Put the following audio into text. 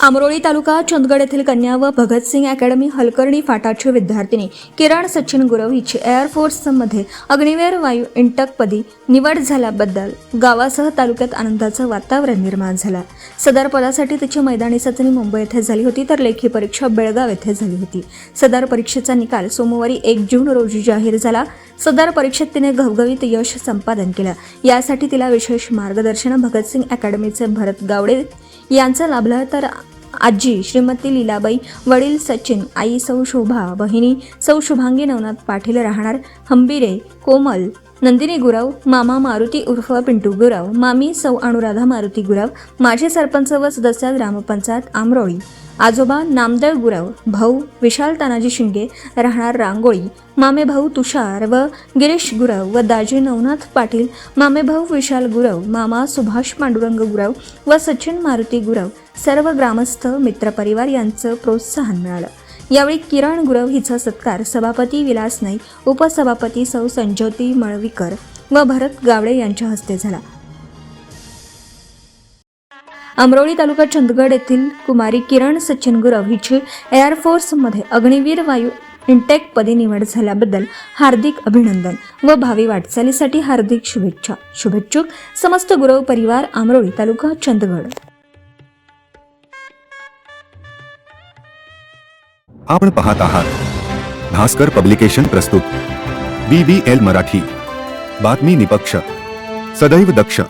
अमरोली तालुका चंदगड येथील कन्या व भगतसिंग अकॅडमी हलकर्णी फाटाची विद्यार्थिनी किरण सचिन गुरव हिची एअरफोर्समध्ये अग्निवीर वायू इंटकपदी निवड झाल्याबद्दल गावासह तालुक्यात आनंदाचं वातावरण निर्माण झालं। सदर पदासाठी तिची मैदानी चाचणी मुंबई येथे झाली होती तर लेखी परीक्षा बेळगाव येथे झाली होती। सदर परीक्षेचा निकाल सोमवारी 1 जून रोजी जाहीर झाला। सदर परीक्षेत तिने घवघवीत यश संपादन केलं। यासाठी तिला विशेष मार्गदर्शन भगतसिंग अकॅडमीचे भरत गावडे यांचं लाभलं तर आजी श्रीमती लीलाबाई, वडील सचिन, आई सौ शोभा, बहिणी सौ शुभांगी नवनाथ पाटील राहणार हंबीरे, कोमल, नंदिनी गुरव, मामा मारुती उर्फ पिंटू गुरव, मामी सौ अनुराधा मारुती गुरव, माजी सरपंच व सदस्य ग्रामपंचायत आमरोळी, आजोबा नामदेव गुरव, भाऊ विशाल तानाजी शिंगे राहणार रांगोळी, मामे भाऊ तुषार व गिरीश गुरव व दाजी नवनाथ पाटील, मामे भाऊ विशाल गुरव, मामा सुभाष पांडुरंग गुरव व सचिन मारुती गुरव, सर्व ग्रामस्थ मित्रपरिवार यांचं प्रोत्साहन मिळालं। यावेळी किरण गुरव हिचा सत्कार सभापती विलास नाईक, उपसभापती सौ संज्योती मळवीकर व भरत गावडे यांच्या हस्ते झाला। अमरोली तालुका चंदगड येथील कुमारी किरण सचिन गुरव हिची एअरफोर्समध्ये अग्निवीर वायू इंटेक पदी निवड झाल्याबद्दल हार्दिक अभिनंदन व भावी वाटचालीसाठी हार्दिक शुभेच्छा। शुभेच्छुक समस्त गुरव परिवार, अमरोली तालुका चंदगड। आपण पाहत आहात भास्कर पब्लिकेशन प्रस्तुत BVL मराठी, बातमी निपक्ष, सदैव दक्ष।